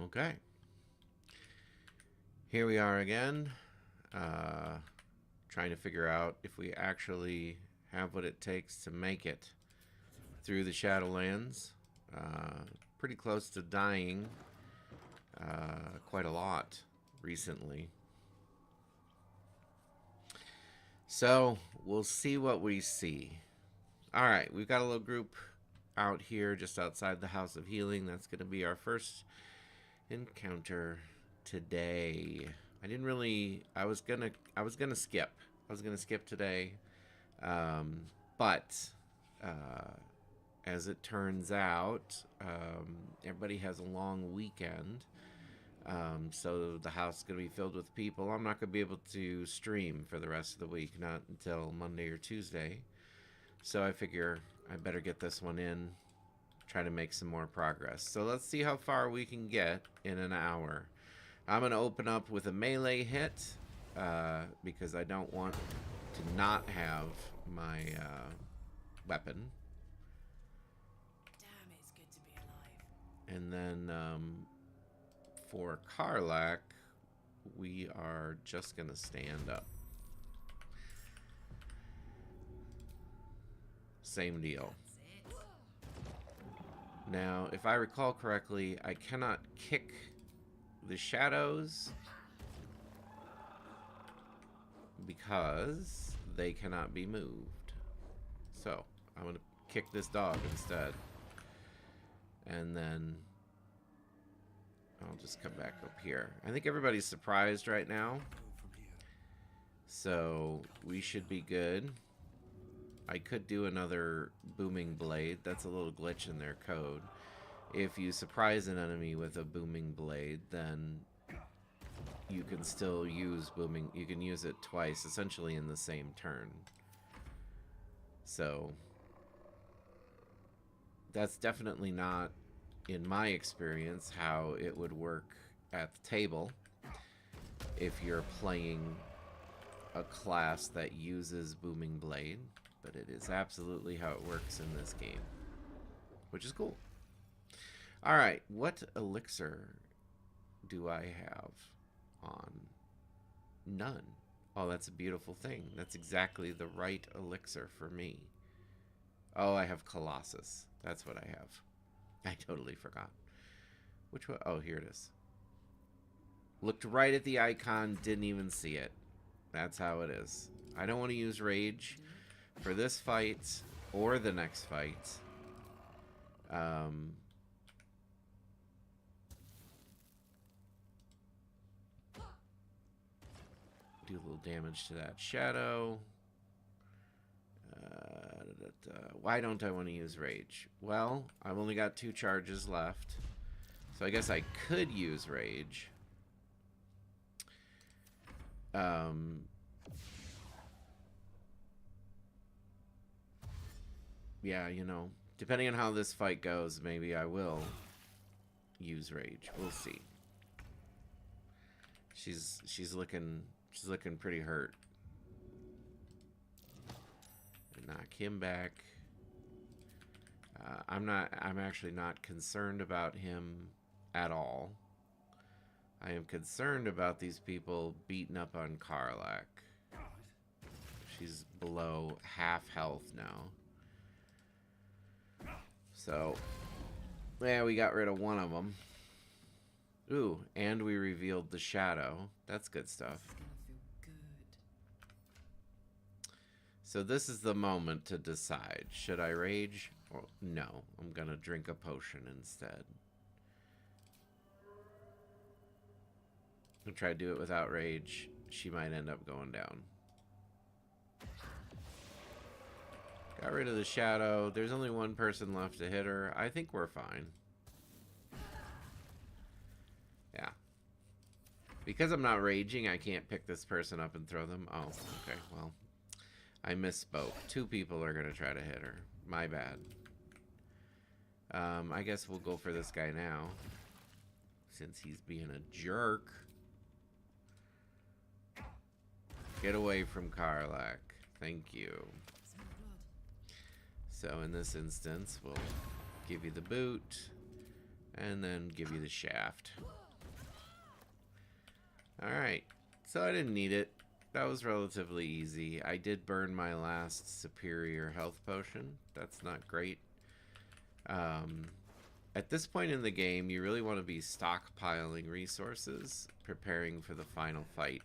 Okay. Here we are again. Trying to figure out if we actually have what it takes to make it through the Shadowlands. Pretty close to dying quite a lot recently. So, we'll see what we see. Alright, we've got a little group out here just outside the House of Healing. That's going to be our first encounter today. I was gonna skip. I was gonna skip today. But as it turns out, everybody has a long weekend. So the house is going to be filled with people. I'm not going to be able to stream for the rest of the week, not until Monday or Tuesday. So I figure I better get this one in, try to make some more progress. So let's see how far we can get in an hour. I'm going to open up with a melee hit because I don't want to not have my weapon. Damn, it's good to be alive. And then for Karlak, we are just going to stand up. Same deal. Now, if I recall correctly, I cannot kick the shadows because they cannot be moved. So, I'm going to kick this dog instead. And then I'll just come back up here. I think everybody's surprised right now. So, we should be good. I could do another booming blade. That's a little glitch in their code. If you surprise an enemy with a booming blade, then you can still use booming. You can use it twice, essentially in the same turn. So that's definitely not, in my experience, how it would work at the table if you're playing a class that uses booming blade. But it is absolutely how it works in this game, which is cool. Alright, what elixir do I have on? None. Oh, that's a beautiful thing. That's exactly the right elixir for me. Oh, I have Colossus. That's what I have. I totally forgot. Which one? Oh, here it is. Looked right at the icon, didn't even see it. That's how it is. I don't want to use Rage for this fight or the next fight. Do a little damage to that shadow. Why don't I want to use Rage? Well, I've only got 2 charges left, so I guess I could use Rage. Yeah, you know, depending on how this fight goes, maybe I will use Rage. We'll see. She's looking pretty hurt. Knock him back. I'm actually not concerned about him at all. I am concerned about these people beating up on Karlak. She's below half health now. So, yeah, we got rid of one of them. Ooh, and we revealed the shadow. That's good stuff. So this is the moment to decide. Should I rage? Or no, I'm gonna drink a potion instead. I'll try to do it without rage. She might end up going down. Got rid of the shadow. There's only one person left to hit her. I think we're fine. Yeah. Because I'm not raging, I can't pick this person up and throw them. Oh, okay, well. I misspoke. 2 people are going to try to hit her. My bad. I guess we'll go for this guy now, since he's being a jerk. Get away from Karlak. Thank you. So in this instance, we'll give you the boot, and then give you the shaft. Alright, so I didn't need it. That was relatively easy. I did burn my last superior health potion. That's not great. At this point in the game, you really want to be stockpiling resources, preparing for the final fight.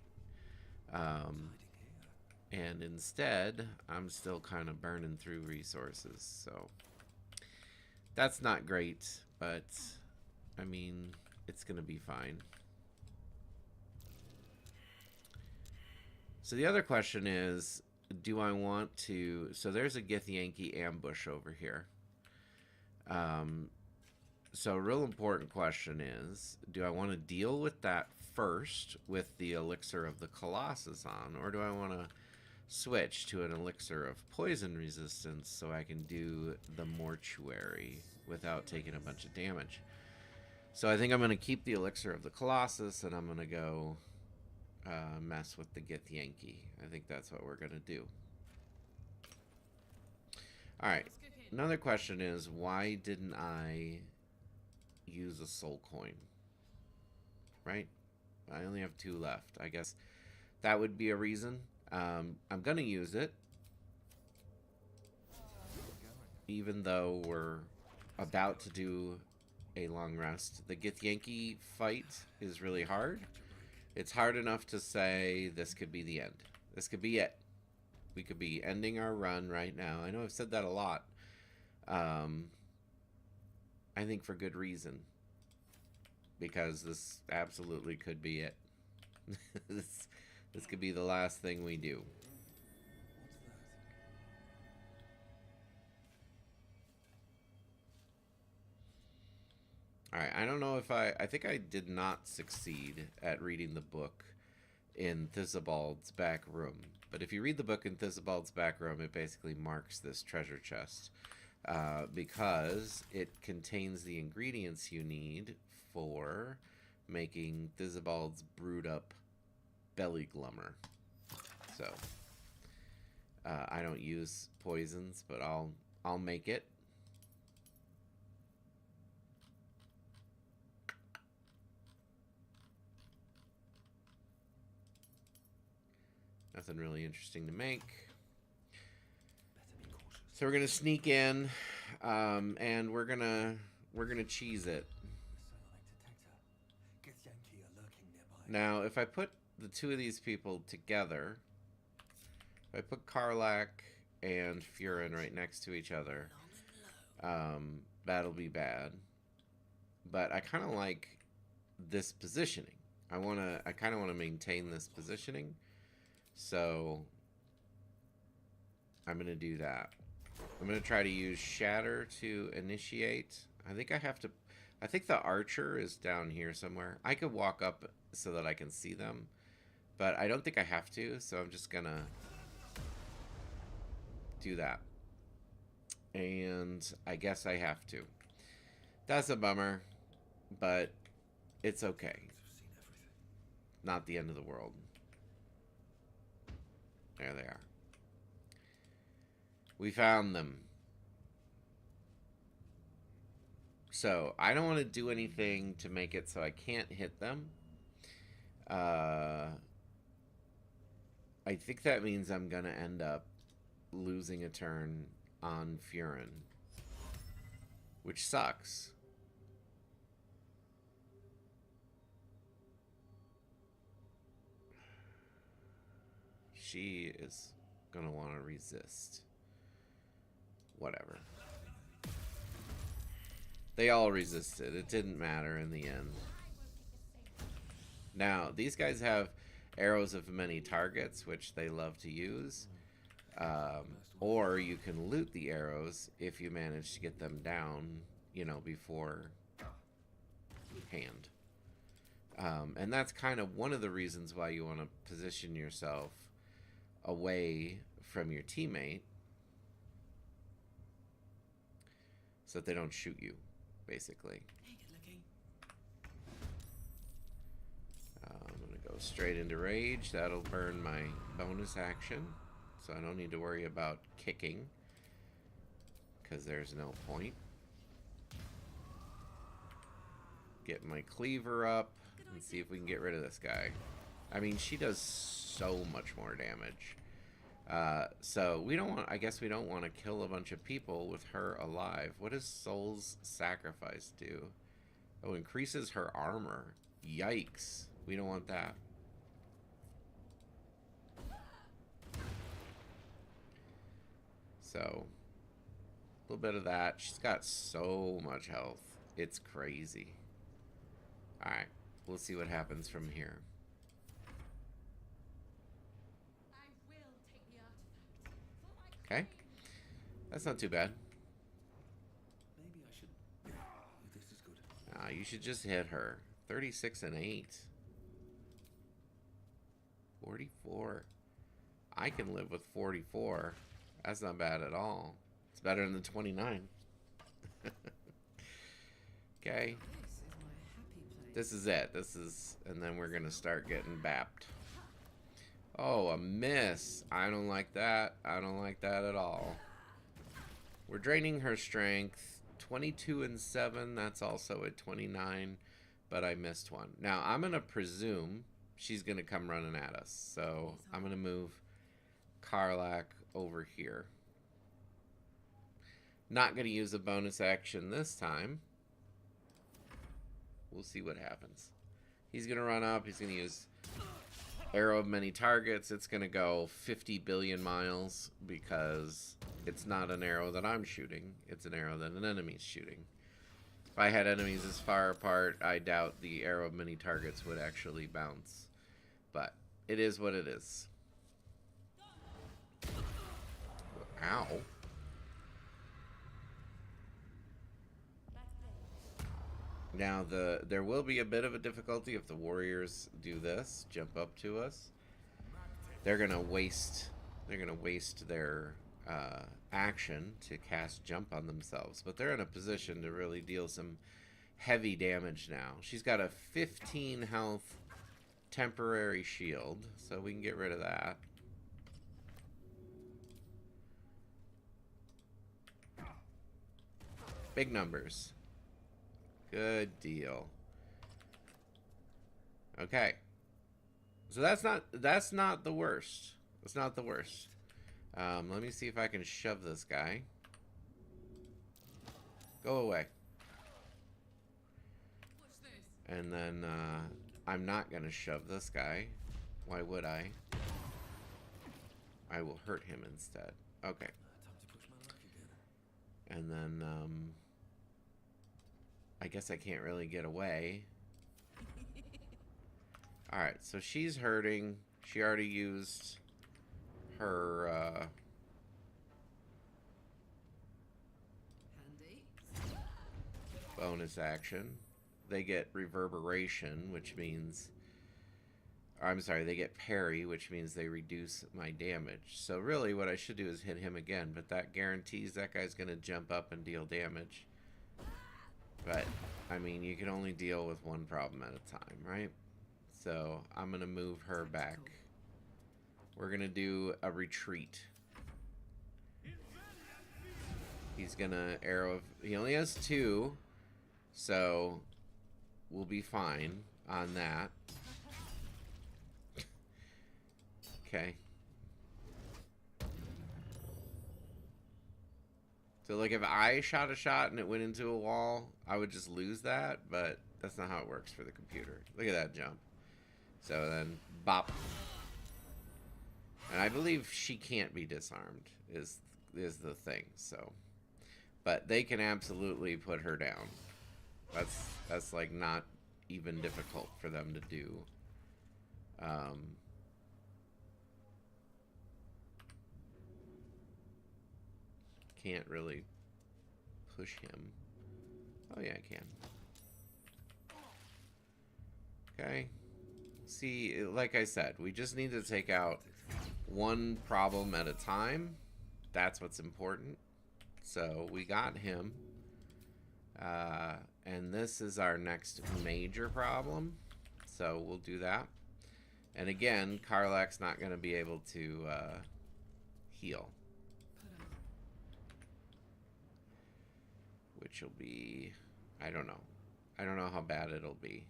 And instead, I'm still kind of burning through resources, so that's not great, but I mean, it's gonna be fine. So the other question is, do I want to... So there's a Githyanki ambush over here. So a real important question is, do I want to deal with that first with the Elixir of the Colossus on, or do I want to switch to an Elixir of Poison Resistance so I can do the Mortuary without taking a bunch of damage? So I think I'm going to keep the Elixir of the Colossus, and I'm going to go mess with the Githyanki. I think that's what we're going to do. Alright, another question is, why didn't I use a soul coin? Right? I only have 2 left. I guess that would be a reason. I'm going to use it, even though we're about to do a long rest. The Githyanki fight is really hard. It's hard enough to say this could be the end. This could be it. We could be ending our run right now. I know I've said that a lot. I think for good reason. Because this absolutely could be it. This could be the last thing we do. Alright, I don't know if I think I did not succeed at reading the book in Thisbald's back room. But if you read the book in Thisbald's back room, it basically marks this treasure chest. Because it contains the ingredients you need for making Thisbald's brewed up belly glummer. So I don't use poisons, but I'll make it. Nothing really interesting to make. So we're gonna sneak in, and we're gonna cheese it. Now, if I put the 2 of these people together, if I put Karlach and Furin right next to each other, that'll be bad. But I kind of like this positioning. I kind of want to maintain this positioning. So I'm going to do that. I'm going to try to use Shatter to initiate. I think the archer is down here somewhere. I could walk up so that I can see them, but I don't think I have to, so I'm just going to do that. And I guess I have to. That's a bummer, but it's okay. Not the end of the world. There they are. We found them. So, I don't want to do anything to make it so I can't hit them. I think that means I'm going to end up losing a turn on Furin, which sucks. She is going to want to resist. Whatever. They all resisted. It didn't matter in the end. Now, these guys have arrows of many targets, which they love to use. Or you can loot the arrows if you manage to get them down, you know, before hand. And that's kind of one of the reasons why you want to position yourself away from your teammate so that they don't shoot you, basically. Hey, good looking. I'm going to go straight into rage. That'll burn my bonus action, so I don't need to worry about kicking, because there's no point. Get my cleaver up and see if we can get rid of this guy. I mean, she does so much more damage. So we don't want, I guess we don't want to kill a bunch of people with her alive. What does Soul's Sacrifice do? Oh, increases her armor. Yikes. We don't want that. So, a little bit of that. She's got so much health. It's crazy. Alright, we'll see what happens from here. Okay. That's not too bad. Maybe I should. This is good. You should just hit her. 36 and 8. 44. I can live with 44. That's not bad at all. It's better than the 29. Okay. This is it. This is... And then we're going to start getting bapped. Oh, a miss. I don't like that. I don't like that at all. We're draining her strength. 22 and 7. That's also a 29. But I missed one. Now, I'm going to presume she's going to come running at us. So, I'm going to move Karlak over here. Not going to use a bonus action this time. We'll see what happens. He's going to run up. He's going to use Arrow of Many Targets. It's going to go 50 billion miles because it's not an arrow that I'm shooting. It's an arrow that an enemy's shooting. If I had enemies this far apart, I doubt the Arrow of Many Targets would actually bounce. But it is what it is. Ow. Now, there will be a bit of a difficulty if the warriors do this, jump up to us. They're gonna waste their action to cast jump on themselves, but they're in a position to really deal some heavy damage now. She's got a 15 health temporary shield, so we can get rid of that. Big numbers. Good deal. Okay. So that's not the worst. That's not the worst. Let me see if I can shove this guy. Go away. What's this? And then I'm not gonna shove this guy. Why would I? I will hurt him instead. Okay. Time to push my luck again. And then I guess I can't really get away. Alright, so she's hurting. She already used her Handy. bonus action. They get reverberation, which means... I'm sorry, they get parry, which means they reduce my damage. So really what I should do is hit him again, but that guarantees that guy's going to jump up and deal damage. But, I mean, you can only deal with one problem at a time, right? So, I'm going to move her back. We're going to do a retreat. He's going to arrow... He only has 2, so we'll be fine on that. Okay. So, like, if I shot a shot and it went into a wall, I would just lose that, but that's not how it works for the computer. Look at that jump. So then, bop. And I believe she can't be disarmed, is the thing, so. But they can absolutely put her down. That's like, not even difficult for them to do. Can't really push him. Oh yeah, I can. Okay. See, like I said, we just need to take out one problem at a time. That's what's important. So we got him. And this is our next major problem. So we'll do that. And again, Karlak's not going to be able to heal. Which will be... I don't know. I don't know how bad it'll be.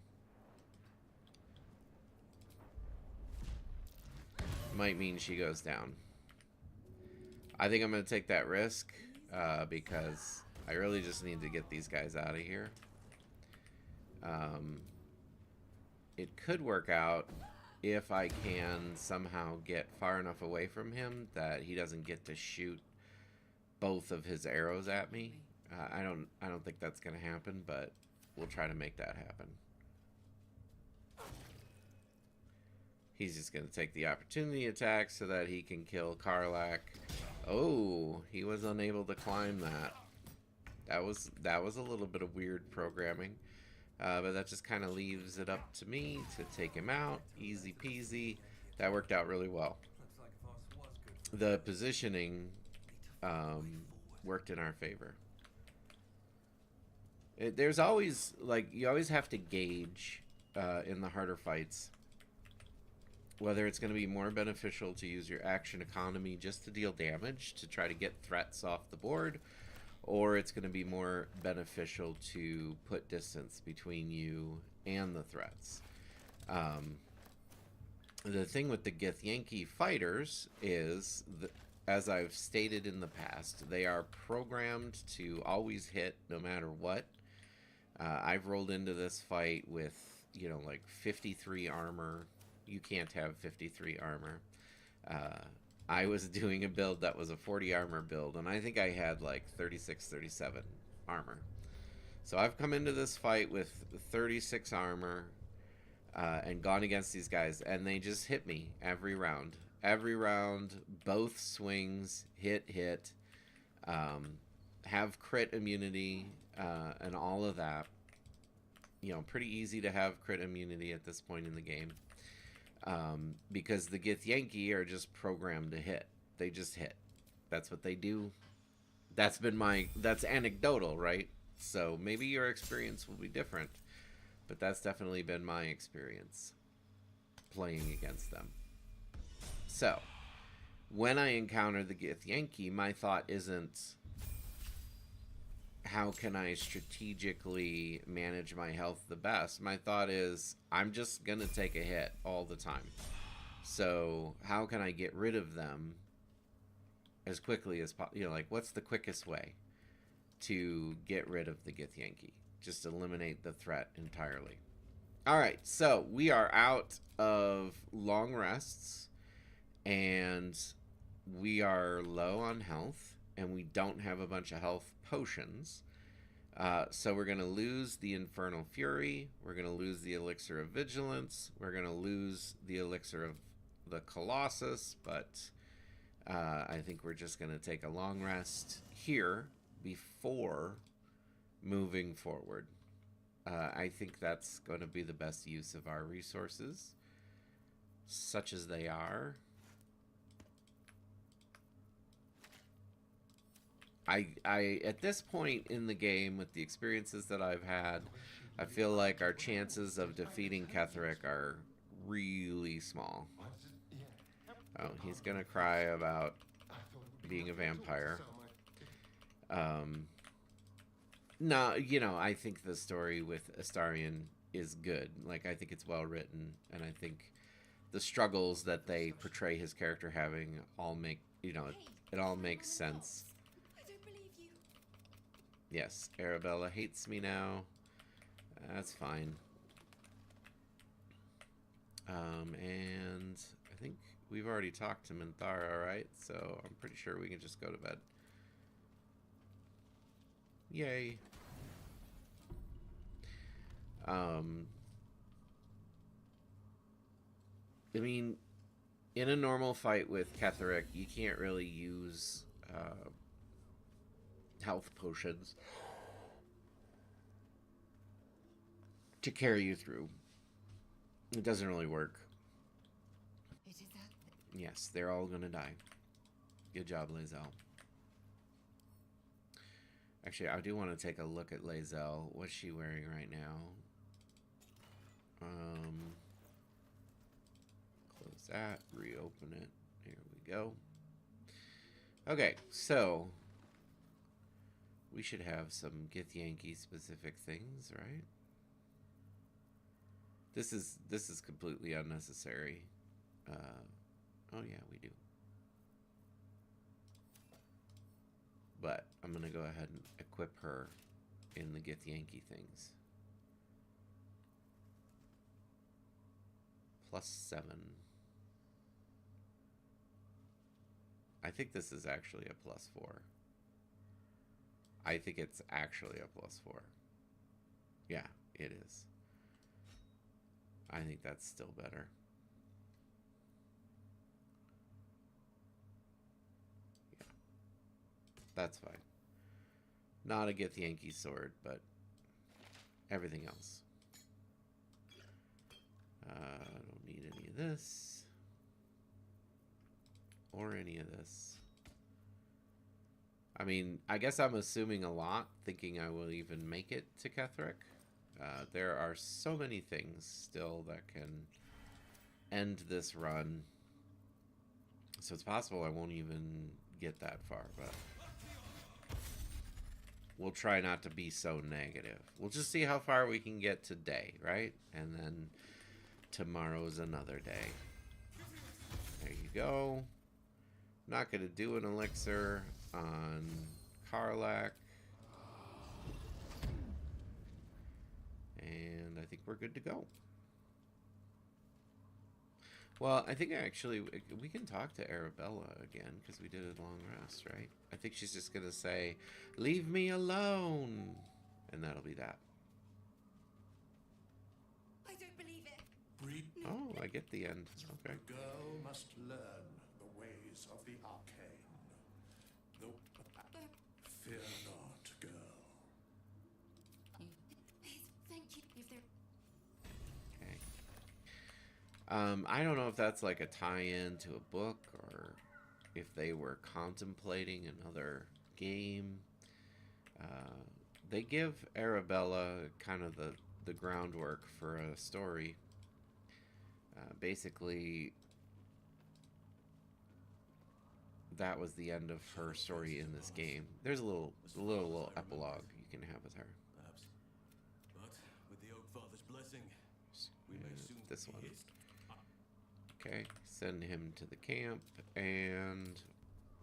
might mean she goes down. I think I'm going to take that risk because I really just need to get these guys out of here. It could work out if I can somehow get far enough away from him that he doesn't get to shoot both of his arrows at me. I don't think that's going to happen, but we'll try to make that happen. He's just going to take the opportunity attack so that he can kill Karlach. Oh, he was unable to climb that. That was a little bit of weird programming. But that just kind of leaves it up to me to take him out. Easy peasy. That worked out really well. The positioning worked in our favor. There's always, like, you always have to gauge in the harder fights whether it's going to be more beneficial to use your action economy just to deal damage, to try to get threats off the board, or it's going to be more beneficial to put distance between you and the threats. The thing with the Githyanki fighters is, as I've stated in the past, they are programmed to always hit no matter what. I've rolled into this fight with, you know, like 53 armor. You can't have 53 armor. I was doing a build that was a 40 armor build, and I think I had like 36, 37 armor. So I've come into this fight with 36 armor and gone against these guys, and they just hit me every round. Every round, both swings, hit, have crit immunity, and all of that. You know, pretty easy to have crit immunity at this point in the game. Because the Githyanki are just programmed to hit. They just hit. That's what they do. That's anecdotal, right? So maybe your experience will be different, but that's definitely been my experience playing against them. So, when I encounter the Githyanki, my thought isn't, how can I strategically manage my health the best? My thought is, I'm just going to take a hit all the time. So how can I get rid of them as quickly as possible? You know, like, what's the quickest way to get rid of the Githyanki? Just eliminate the threat entirely. All right, so we are out of long rests, and we are low on health, and we don't have a bunch of health potions. So we're going to lose the Infernal Fury. We're going to lose the Elixir of Vigilance. We're going to lose the Elixir of the Colossus. But I think we're just going to take a long rest here before moving forward. I think that's going to be the best use of our resources, such as they are. I at this point in the game, with the experiences that I've had, I feel like our chances of defeating Ketheric are really small. Oh, he's gonna cry about being a vampire. No, you know, I think the story with Astarion is good. Like, I think it's well written, and I think the struggles that they portray his character having all make, you know, it all makes sense. Yes, Arabella hates me now. That's fine. And I think we've already talked to Minthara, right? So I'm pretty sure we can just go to bed. Yay. I mean, in a normal fight with Ketheric, you can't really use health potions to carry you through. It doesn't really work. Yes, they're all gonna die. Good job, Lae'zel. Actually, I do want to take a look at Lae'zel. What's she wearing right now? Close that, reopen it. Here we go. Okay, so we should have some Githyanki specific things, right? This is completely unnecessary. Oh yeah, we do. But I'm gonna go ahead and equip her in the Githyanki things. +7. I think this is actually a +4. I think it's actually a +4. Yeah, it is. I think that's still better. Yeah. That's fine. Not a Githyanki sword, but everything else. I don't need any of this. Or any of this. I mean, I guess I'm assuming a lot, thinking I will even make it to Ketheric. There are so many things still that can end this run. So it's possible I won't even get that far, but we'll try not to be so negative. We'll just see how far we can get today, right? And then tomorrow's another day. There you go. Not going to do an elixir on Karlach. And I think we're good to go. Well, I think we can talk to Arabella again, because we did a long rest, right? I think she's just going to say, leave me alone. And that'll be that. I don't believe it. Breed. Oh, I get the end. Okay. The girl must learn the ways of the arcane. Fear not, girl. Thank you. If there... Okay. I don't know if that's like a tie-in to a book or if they were contemplating another game. They give Arabella kind of the groundwork for a story. Basically, that was the end of her story in this game. There's a little epilogue you can have with her. Perhaps. But with the Oak Father's blessing, we may soon This be one. his. Okay, send him to the camp, and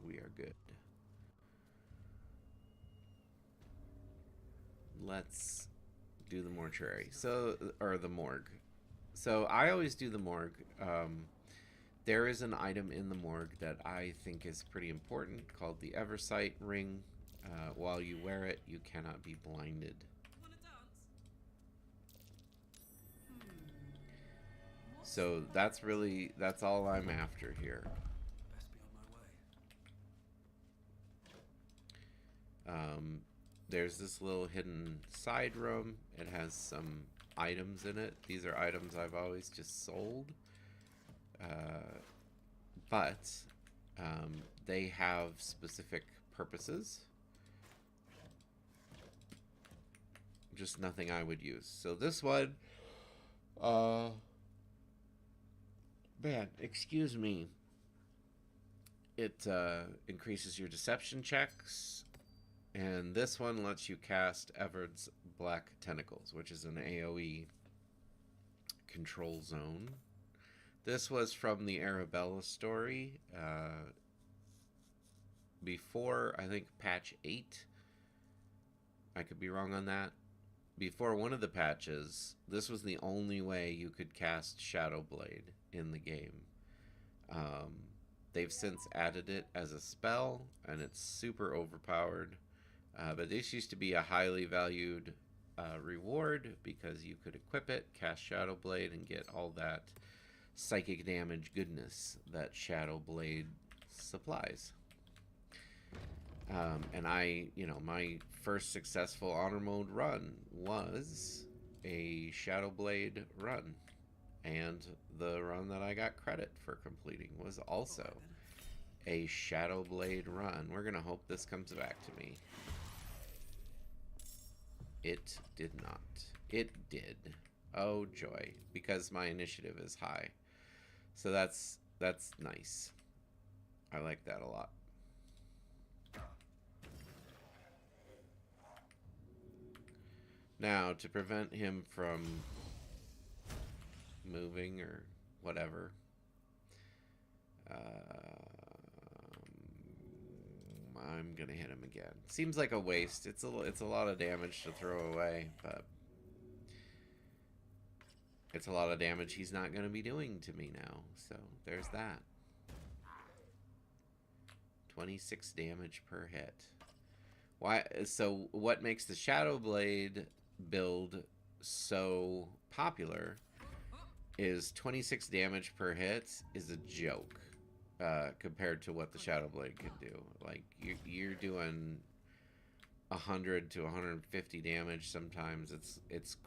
we are good. Let's do the mortuary. Or the morgue. So I always do the morgue. There is an item in the morgue that I think is pretty important called the Eversight ring. While you wear it, you cannot be blinded. Want to dance? So that's all I'm after here. Best be on my way. There's this little hidden side room. It has some items in it. These are items I've always just sold. But they have specific purposes. Just nothing I would use. So this one, man, excuse me. It increases your deception checks. And this one lets you cast Everard's Black Tentacles, which is an AoE control zone. This was from the Arabella story. Before, I think, patch 8. I could be wrong on that. Before one of the patches, this was the only way you could cast Shadowblade in the game. They've since added it as a spell, and it's super overpowered. But this used to be a highly valued reward because you could equip it, cast Shadowblade, and get all that psychic damage goodness that Shadowblade supplies. And my first successful honor mode run was a Shadowblade run. And the run that I got credit for completing was also a Shadowblade run. We're going to hope this comes back to me. It did not. It did. Oh joy, because my initiative is high. So that's nice. I like that a lot. Now, to prevent him from moving or whatever, I'm gonna hit him again. Seems like a waste. It's a lot of damage to throw away, but it's a lot of damage he's not gonna be doing to me now. So there's that. 26 damage per hit. Why? So what makes the Shadow Blade build so popular is 26 damage per hit is a joke compared to what the Shadow Blade can do. Like you're doing 100 to 150 damage sometimes. It's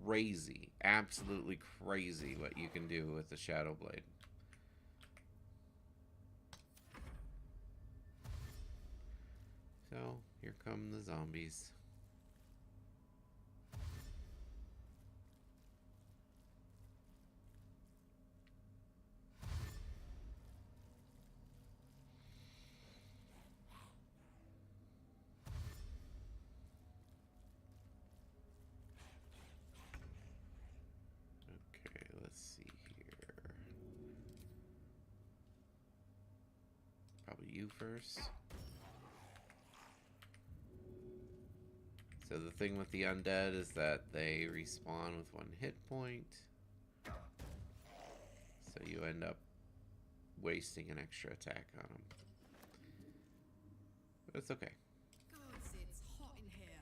crazy, absolutely crazy what you can do with the Shadow Blade. So here come the zombies. Okay, let's see here. Probably you first. So the thing with the undead is that they respawn with 1 hit point. So you end up wasting an extra attack on them. But it's okay. God, it's hot in here.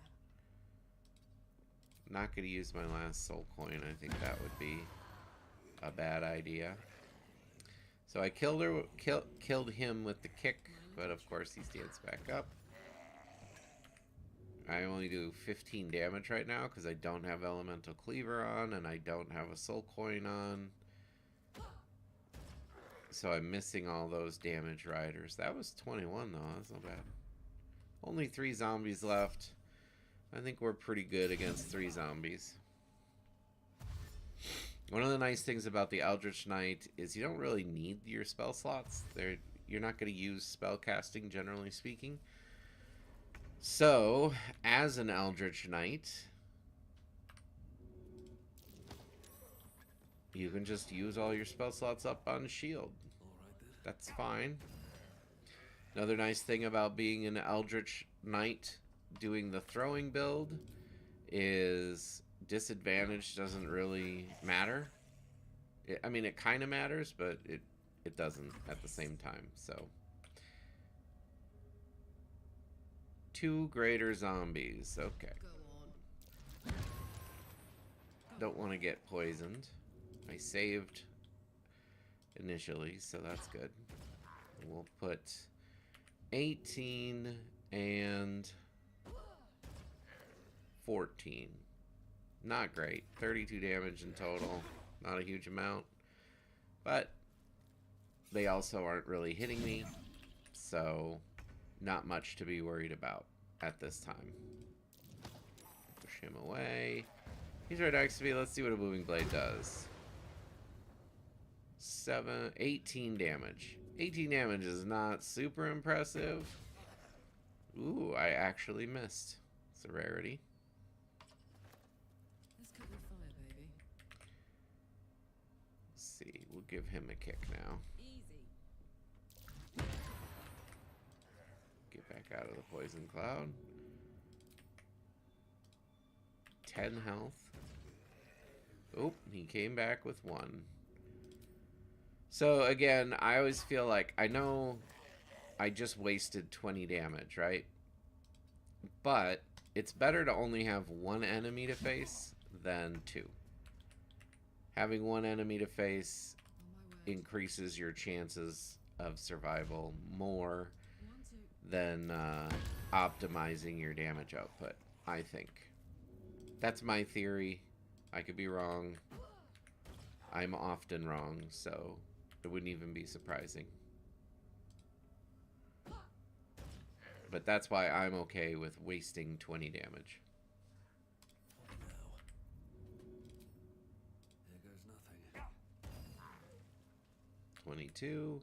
Not going to use my last soul coin. I think that would be a bad idea. So I killed him with the kick, but of course he stands back up. I only do 15 damage right now because I don't have Elemental Cleaver on and I don't have a soul coin on. So I'm missing all those damage riders. That was 21 though, that's not bad. Only 3 zombies left. I think we're pretty good against 3 zombies. One of the nice things about the Eldritch Knight is you don't really need your spell slots. You're not going to use spell casting, generally speaking. So, as an Eldritch Knight, you can just use all your spell slots up on shield. That's fine. Another nice thing about being an Eldritch Knight doing the throwing build is disadvantage doesn't really matter. I mean, it kind of matters, but it doesn't at the same time. So 2 greater zombies. Okay. Go on. Don't want to get poisoned. I saved initially, so that's good. We'll put 18 and 14. Not great. 32 damage in total. Not a huge amount. But they also aren't really hitting me, so not much to be worried about at this time. Push him away. He's right next to me. Let's see what a moving blade does. 18 damage. 18 damage is not super impressive. Ooh, I actually missed. It's a rarity. Let's cook with fire, baby. Let's see. We'll give him a kick now. Easy. Get back out of the poison cloud. 10 health. Oh, he came back with 1. So again, I always feel like I know I just wasted 20 damage, right? But it's better to only have 1 enemy to face than 2. Having 1 enemy to face On my way. increases your chances of survival more 1, 2. than optimizing your damage output, I think. That's my theory. I could be wrong. I'm often wrong, so it wouldn't even be surprising. But that's why I'm okay with wasting 20 damage. Here goes nothing. 22.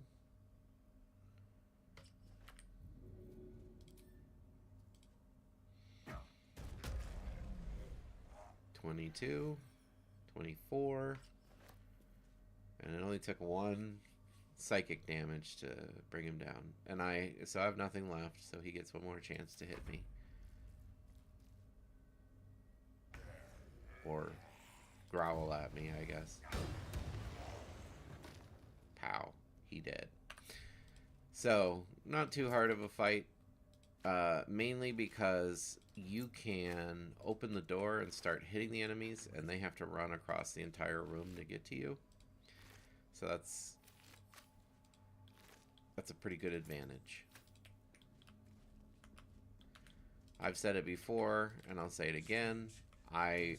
22, 24, and it only took 1 psychic damage to bring him down. And I have nothing left, so he gets one more chance to hit me. Or growl at me, I guess. Pow. He did. So, not too hard of a fight. Mainly because you can open the door and start hitting the enemies, and they have to run across the entire room to get to you. So that's a pretty good advantage. I've said it before, and I'll say it again. I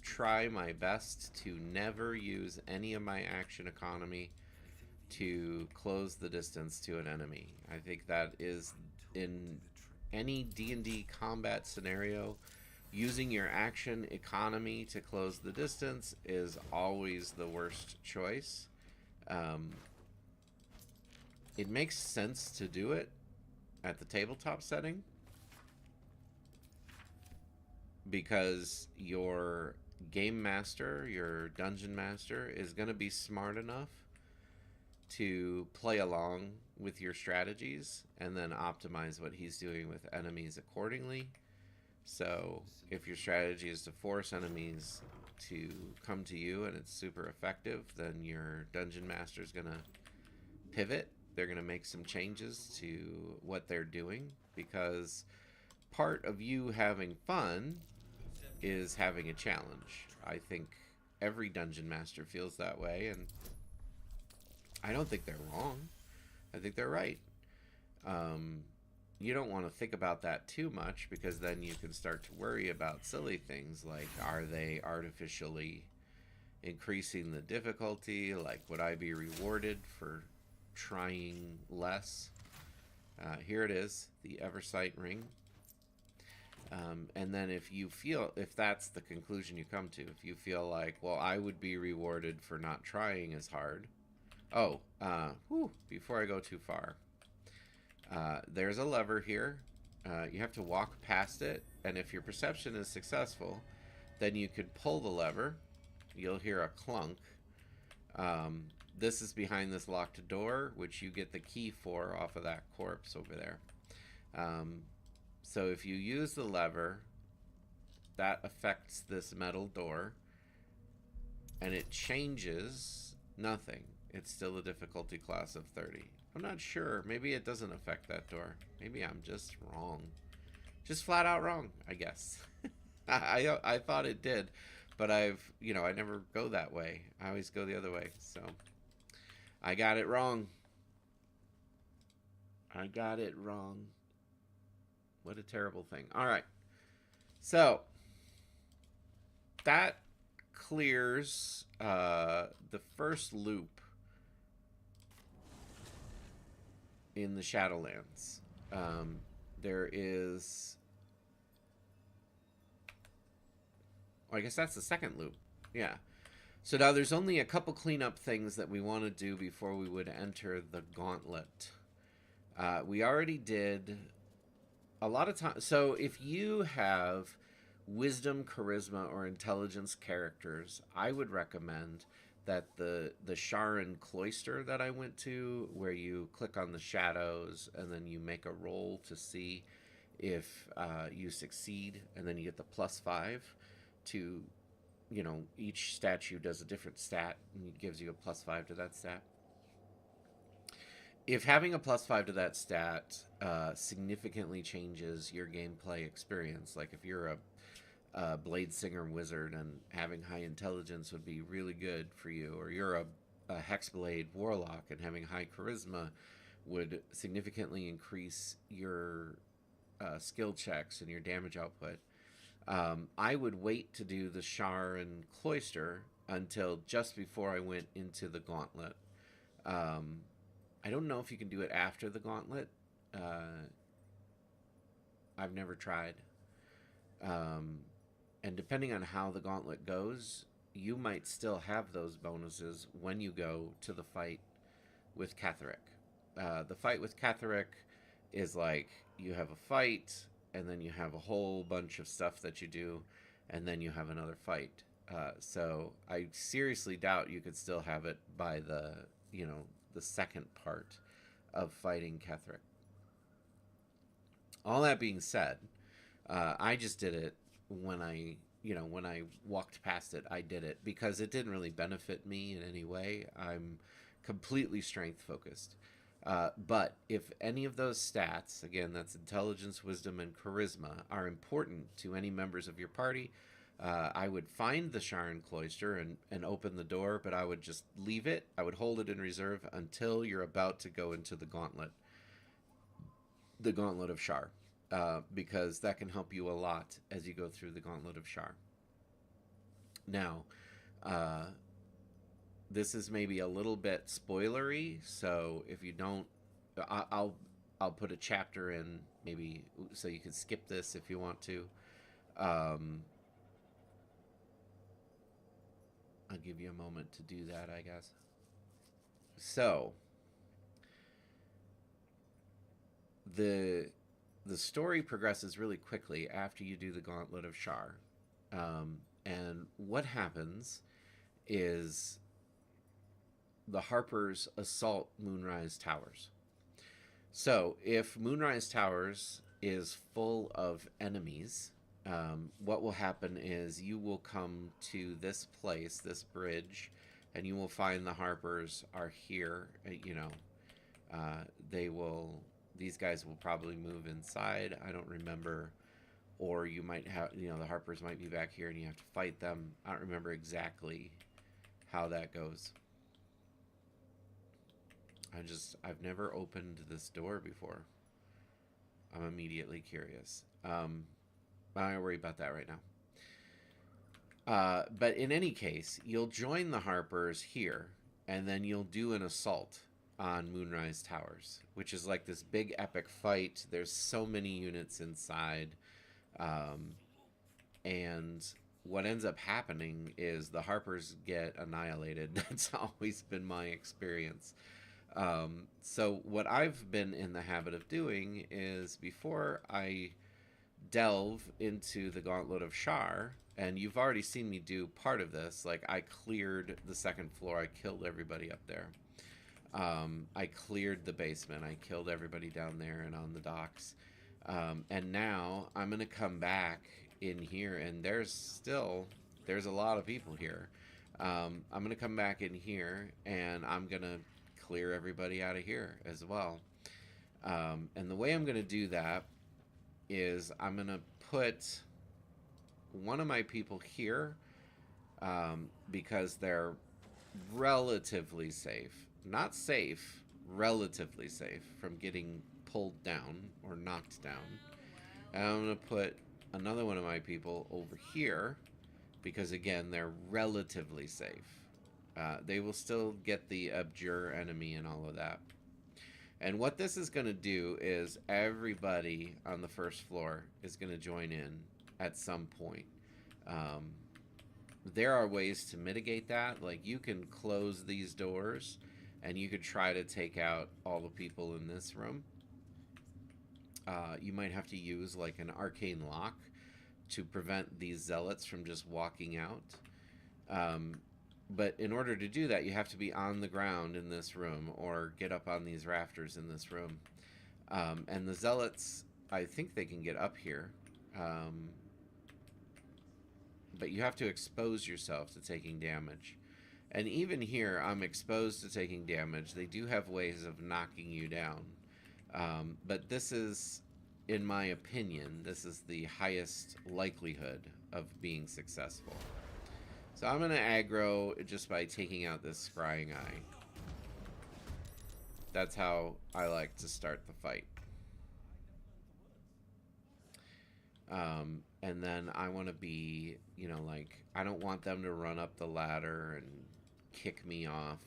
try my best to never use any of my action economy to close the distance to an enemy. I think that is, in any D&D combat scenario, using your action economy to close the distance is always the worst choice. It makes sense to do it at the tabletop setting because your game master, your dungeon master, is going to be smart enough to play along with your strategies and then optimize what he's doing with enemies accordingly. So if your strategy is to force enemies to come to you and it's super effective, then your dungeon master is going to pivot. They're going to make some changes to what they're doing, because part of you having fun is having a challenge. I think every dungeon master feels that way, and I don't think they're wrong. I think they're right. You don't want to think about that too much, because then you can start to worry about silly things like, are they artificially increasing the difficulty? Like, would I be rewarded for trying less? Here it is, the Eversight ring. And then if that's the conclusion you come to, if you feel like, well, I would be rewarded for not trying as hard. Before I go too far, there's a lever here. You have to walk past it, and if your perception is successful, then you could pull the lever. You'll hear a clunk. This is behind this locked door, which you get the key for off of that corpse over there. So if you use the lever, that affects this metal door, and it changes nothing. It's still a difficulty class of 30. I'm not sure. Maybe it doesn't affect that door. Maybe I'm just wrong. Just flat out wrong, I guess. I thought it did, but I never go that way. I always go the other way, so I got it wrong. I got it wrong. What a terrible thing. All right. So that clears the first loop in the Shadowlands. There is... I guess that's the second loop. Yeah. So now there's only a couple cleanup things that we want to do before we would enter the gauntlet. We already did a lot of time. So if you have wisdom, charisma, or intelligence characters, I would recommend that the Sharon Cloister that I went to, where you click on the shadows and then you make a roll to see if you succeed, and then you get the +5 to, each statue does a different stat and it gives you a +5 to that stat. If having a +5 to that stat significantly changes your gameplay experience, like if you're a Blade Singer wizard and having high intelligence would be really good for you, or you're a Hexblade warlock and having high charisma would significantly increase your skill checks and your damage output, I would wait to do the Shar and Cloister until just before I went into the gauntlet. I don't know if you can do it after the gauntlet. I've never tried. And depending on how the gauntlet goes, you might still have those bonuses when you go to the fight with Catherick. The fight with Catherick is like, you have a fight, and then you have a whole bunch of stuff that you do, and then you have another fight. So I seriously doubt you could still have it by the the second part of fighting Ketheric. All that being said, I just did it when when I walked past it, I did it because it didn't really benefit me in any way. I'm completely strength focused. But if any of those stats, again, that's intelligence, wisdom, and charisma, are important to any members of your party, I would find the Sharon Cloister and open the door, but I would just leave it. I would hold it in reserve until you're about to go into the Gauntlet of Shar, because that can help you a lot as you go through the Gauntlet of Shar. Now, this is maybe a little bit spoilery, so if you don't, I'll put a chapter in maybe so you can skip this if you want to. I'll give you a moment to do that, I guess. So, the story progresses really quickly after you do the Gauntlet of Shar. And what happens is the Harpers assault Moonrise Towers. So if Moonrise Towers is full of enemies, what will happen is you will come to this place, this bridge, and you will find the Harpers are here. These guys will probably move inside. I don't remember. Or you might have, the Harpers might be back here and you have to fight them. I don't remember exactly how that goes. I've never opened this door before. I'm immediately curious. I'm not going to worry about that right now. But in any case, you'll join the Harpers here, and then you'll do an assault on Moonrise Towers, which is like this big epic fight. There's so many units inside. And what ends up happening is the Harpers get annihilated. That's always been my experience. So what I've been in the habit of doing is before I delve into the Gauntlet of Shar, and you've already seen me do part of this, like I cleared the second floor, I killed everybody up there. I cleared the basement, I killed everybody down there and on the docks. And now I'm going to come back in here, and there's a lot of people here. I'm going to come back in here, and I'm going to clear everybody out of here as well. And the way I'm going to do that is I'm going to put one of my people here, because they're relatively safe. Not safe, relatively safe from getting pulled down or knocked down. And I'm going to put another one of my people over here because, again, they're relatively safe. They will still get the abjure enemy and all of that. And what this is going to do is everybody on the first floor is going to join in at some point. There are ways to mitigate that. Like, you can close these doors and you could try to take out all the people in this room. You might have to use like an arcane lock to prevent these zealots from just walking out. But in order to do that, you have to be on the ground in this room or get up on these rafters in this room. And the zealots, I think they can get up here. But you have to expose yourself to taking damage. And even here, I'm exposed to taking damage. They do have ways of knocking you down. But this is, in my opinion, this is the highest likelihood of being successful. So I'm going to aggro just by taking out this scrying eye. That's how I like to start the fight. And then I want to be, like, I don't want them to run up the ladder and kick me off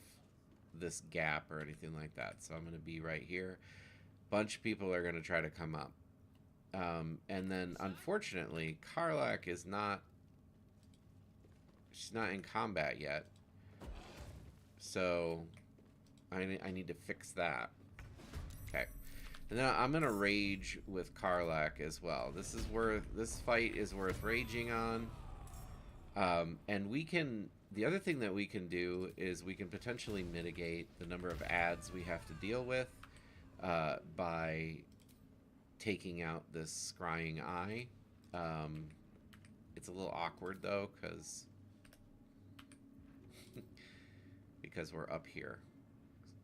this gap or anything like that. So I'm going to be right here. Bunch of people are going to try to come up. And then, unfortunately, Karlak is not... She's not in combat yet. So, I need to fix that. Okay. And then I'm going to rage with Karlak as well. This fight is worth raging on. And we can The other thing that we can do is we can potentially mitigate the number of ads we have to deal with by taking out this scrying eye. It's a little awkward though, because we're up here.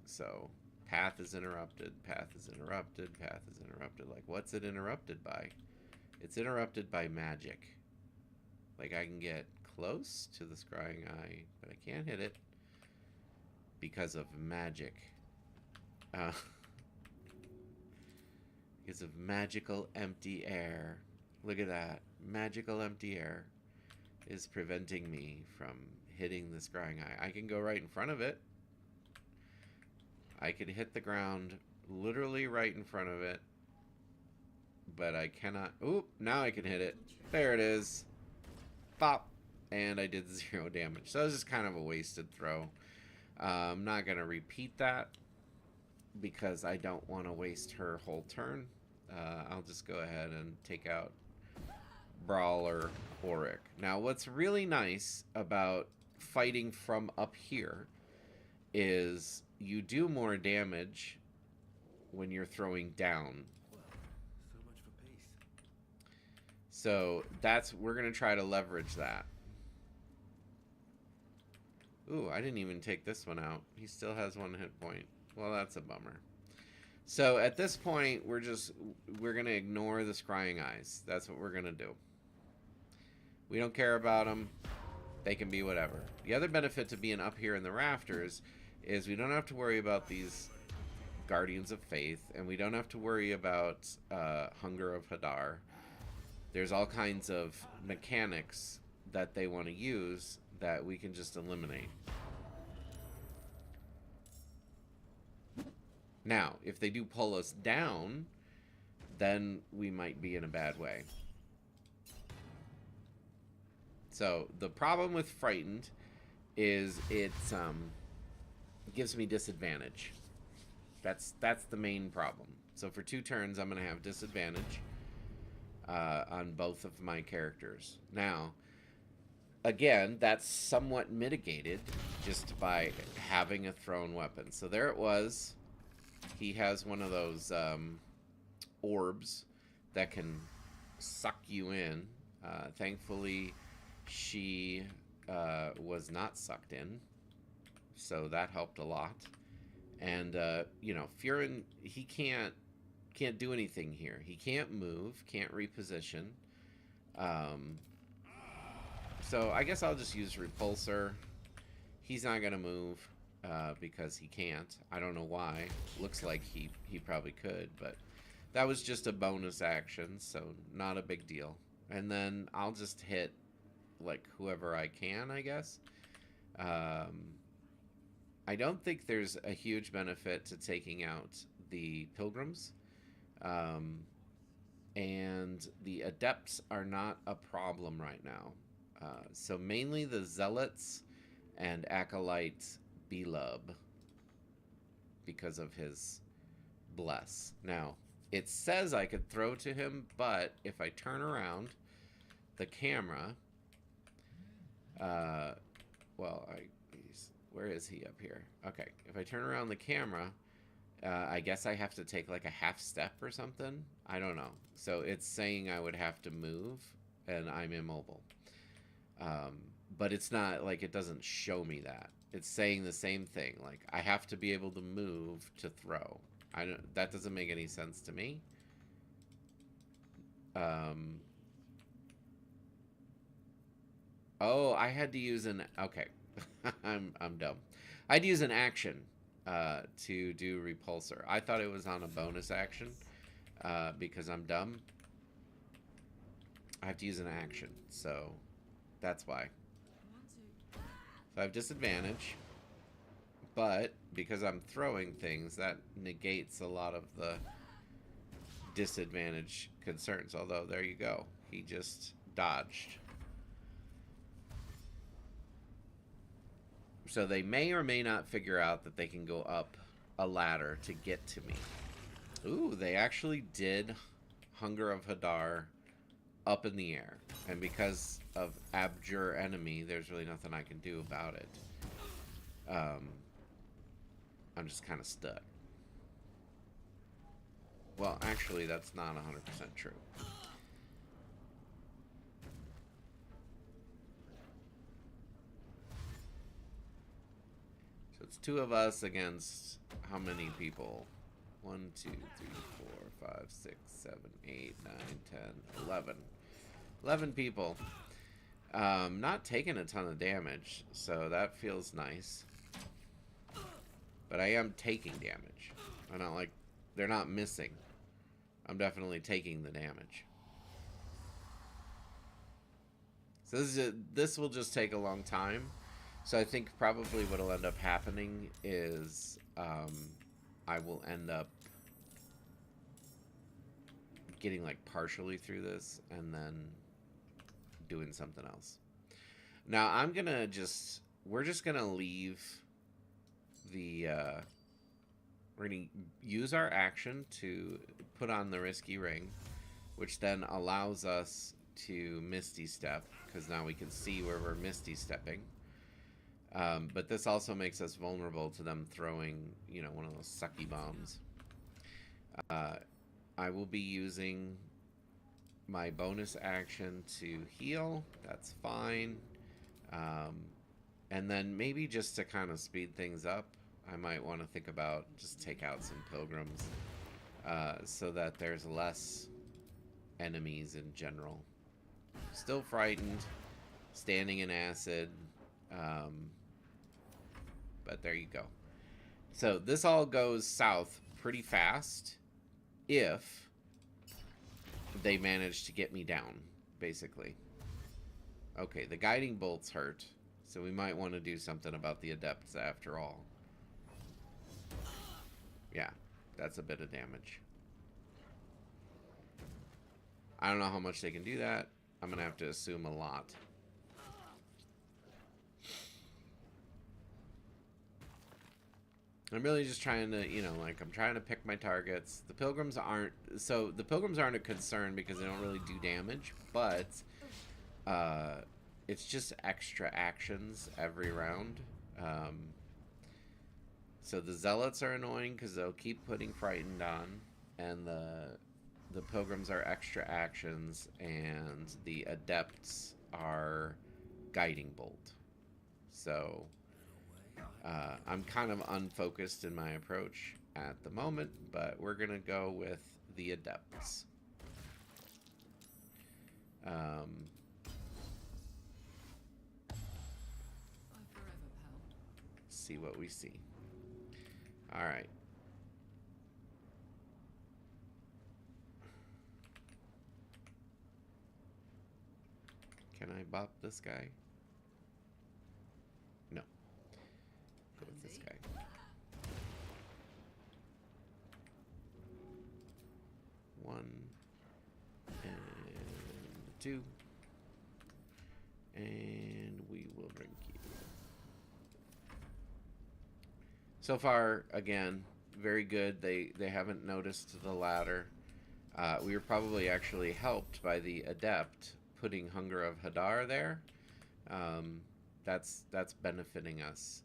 So path is interrupted, path is interrupted, path is interrupted. Like, what's it interrupted by? It's interrupted by magic. Like, I can get close to the scrying eye, but I can't hit it because of magic. Because of magical empty air. Look at that. Magical empty air is preventing me from hitting the scrying eye. I can go right in front of it. I could hit the ground literally right in front of it. But I cannot... Oop, now I can hit it. There it is. Pop. And I did 0 damage. So it was just kind of a wasted throw. I'm not going to repeat that because I don't want to waste her whole turn. I'll just go ahead and take out Brawler Auric. Now, what's really nice about fighting from up here is you do more damage when you're throwing down. So much for peace. So we're going to try to leverage that. Ooh, I didn't even take this one out. He still has 1 hit point. Well, that's a bummer. So at this point, we're going to ignore the scrying eyes. That's what we're going to do. We don't care about them. They can be whatever. The other benefit to being up here in the rafters is we don't have to worry about these Guardians of Faith, and we don't have to worry about Hunger of Hadar. There's all kinds of mechanics that they want to use that we can just eliminate. Now, if they do pull us down, then we might be in a bad way. So, the problem with Frightened is it gives me disadvantage. That's the main problem. So for 2 turns, I'm going to have disadvantage on both of my characters. Now, again, that's somewhat mitigated just by having a thrown weapon. So there it was. He has one of those orbs that can suck you in. Thankfully, she was not sucked in, so that helped a lot. And you know, Furin, he can't do anything here. He can't move, can't reposition. So I guess I'll just use Repulsor. He's not gonna move. Because he can't. I don't know why. Looks like he probably could, but that was just a bonus action, so not a big deal. And then I'll just hit like whoever I can, I guess. I don't think there's a huge benefit to taking out the pilgrims. And the adepts are not a problem right now. So mainly the zealots and acolytes Belub because of his bless. Now, it says I could throw to him, but if I turn around the camera, well, where is he up here? Okay, if I turn around the camera, I guess I have to take like a half step or something. I don't know. So it's saying I would have to move, and I'm immobile. But it's not like it doesn't show me that. It's saying the same thing. Like, I have to be able to move to throw. That doesn't make any sense to me. Oh, I had to use an... Okay. I'm dumb. I had to use an action to do Repulsor. I thought it was on a bonus action because I'm dumb. I have to use an action, so that's why. So I have disadvantage, but because I'm throwing things, that negates a lot of the disadvantage concerns. Although, there you go. He just dodged. So they may or may not figure out that they can go up a ladder to get to me. Ooh, they actually did Hunger of Hadar up in the air. And because of abjure enemy, there's really nothing I can do about it. I'm just kind of stuck. Well, actually, that's not 100% true. So it's 2 of us against how many people? 1, 2, 3, 4, 5, 6, 7, 8, 9, 10, 11. 11 people. Not taking a ton of damage, so that feels nice. But I am taking damage. I'm not like, they're not missing. I'm definitely taking the damage. So this will just take a long time. So I think probably what will end up happening is I will end up getting like partially through this and then doing something else. Now I'm gonna we're just gonna leave the we're gonna use our action to put on the risky ring, which then allows us to Misty Step, because now we can see where we're Misty Stepping. But this also makes us vulnerable to them throwing, you know, one of those sucky bombs. I will be using my bonus action to heal. That's fine. And then maybe just to kind of speed things up, I might want to think about just take out some pilgrims so that there's less enemies in general. Still frightened, standing in acid, but there you go. So this all goes south pretty fast if they manage to get me down, basically. Okay, the guiding bolts hurt, so we might want to do something about the adepts after all. Yeah, that's a bit of damage. I don't know how much they can do that. I'm gonna have to assume a lot. I'm really just trying to, you know, like, I'm trying to pick my targets. The pilgrims aren't a concern because they don't really do damage, but it's just extra actions every round. So the zealots are annoying because they'll keep putting frightened on, and the pilgrims are extra actions, and the adepts are guiding bolt. So I'm kind of unfocused in my approach at the moment, but we're gonna go with the adepts. Bye forever, pal. See what we see. All right. Can I bop this guy? No. Go with this guy. One and 2. And we will drink you. So far, again, very good. They haven't noticed the ladder. We were probably actually helped by the adept putting Hunger of Hadar there. That's benefiting us.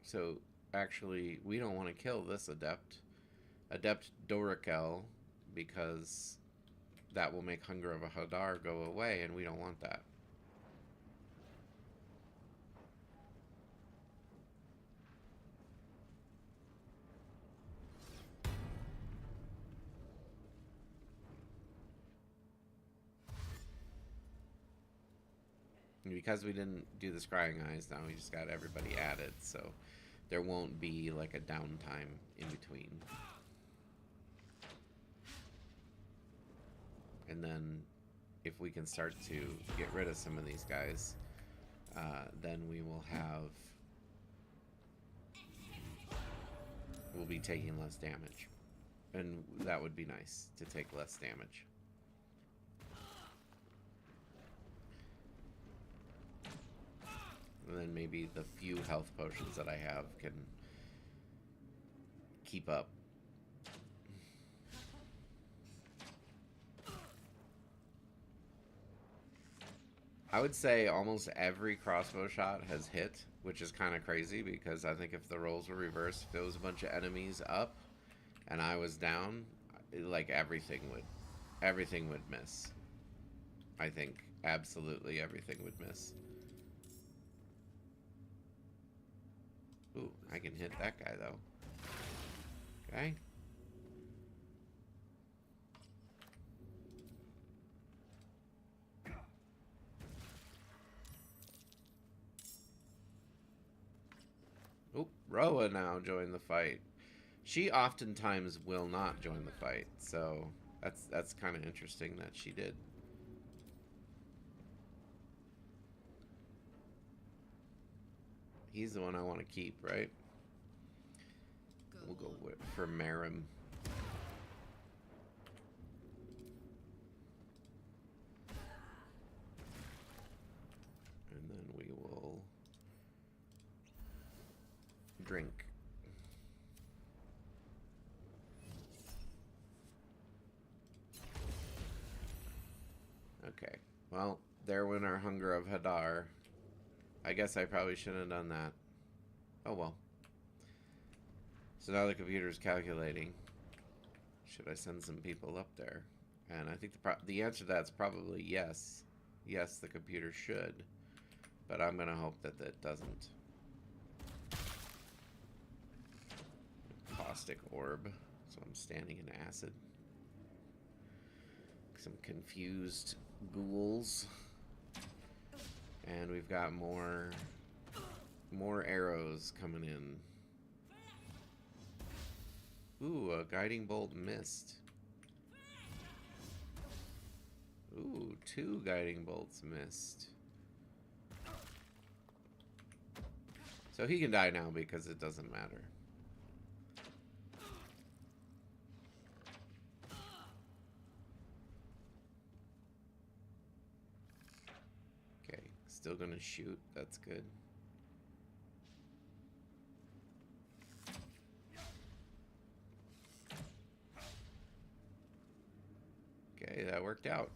So actually, we don't want to kill this adept, Dorikel, because that will make Hunger of Hadar go away, and we don't want that. And because we didn't do the scrying eyes, now we just got everybody added, so there won't be like a downtime in between. And then if we can start to get rid of some of these guys, then we'll be taking less damage. And that would be nice, to take less damage. And then maybe the few health potions that I have can keep up. I would say almost every crossbow shot has hit, which is kind of crazy because I think if the roles were reversed, if there was a bunch of enemies up and I was down, like everything would miss. I think absolutely everything would miss. Ooh, I can hit that guy though. Okay. Oop, Roa now joined the fight. She oftentimes will not join the fight, so that's kind of interesting that she did. He's the one I want to keep, right? We'll go for Marim. And then we will drink. Okay. Well, there went our Hunger of Hadar. I guess I probably shouldn't have done that. Oh well. So now the computer's calculating. Should I send some people up there? And I think the answer to that's probably yes. Yes, the computer should. But I'm going to hope that that doesn't. Caustic orb. So I'm standing in acid. Some confused ghouls. And we've got more arrows coming in. Ooh, a guiding bolt missed. Ooh, 2 guiding bolts missed. So he can die now because it doesn't matter. Okay, still gonna shoot. That's good. Okay, that worked out.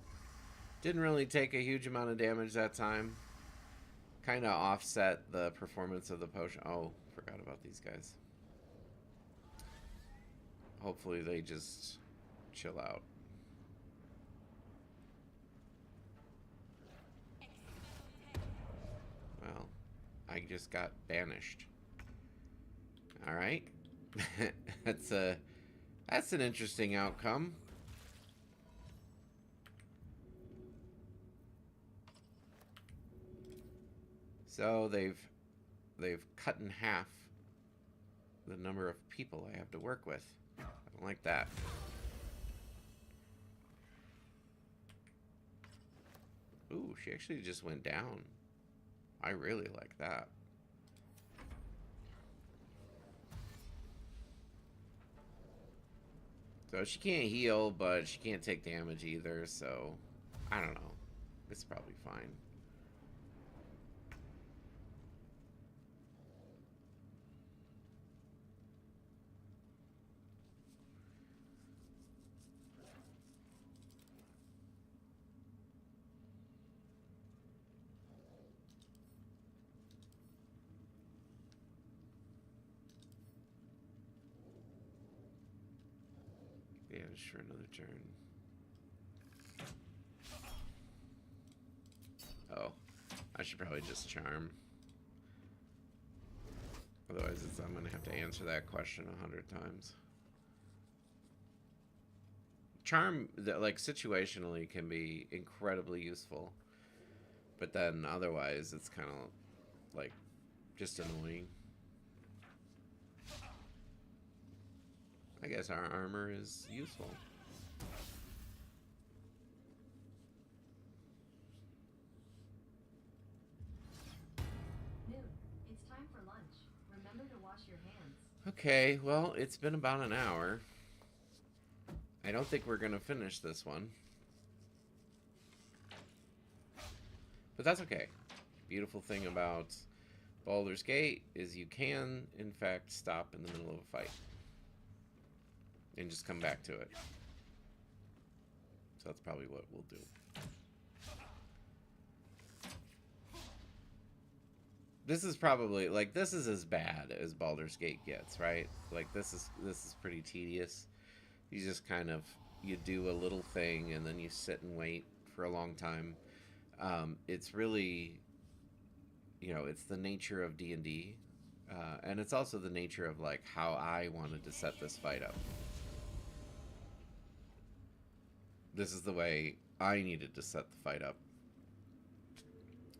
Didn't really take a huge amount of damage that time. Kind of offset the performance of the potion. Oh, forgot about these guys. Hopefully they just chill out. Well, I just got banished. All right. That's an interesting outcome. So they've cut in half the number of people I have to work with. I don't like that. Ooh, she actually just went down. I really like that. So she can't heal, but she can't take damage either, so I don't know. It's probably fine. Banish for another turn. Oh, I should probably just charm. Otherwise, I'm going to have to answer that question 100 times. Charm, like, situationally can be incredibly useful. But then, otherwise, it's kind of, like, just annoying. I guess our armor is useful. Noon. It's time for lunch. Remember to wash your hands. Okay, well, it's been about an hour. I don't think we're going to finish this one. But that's okay. Beautiful thing about Baldur's Gate is you can, in fact, stop in the middle of a fight. And just come back to it. So that's probably what we'll do. This is probably like this is as bad as Baldur's Gate gets, right? Like this is pretty tedious. You just kind of you do a little thing and then you sit and wait for a long time. It's really, you know, it's the nature of D&D, and it's also the nature of like how I wanted to set this fight up. This is the way I needed to set the fight up.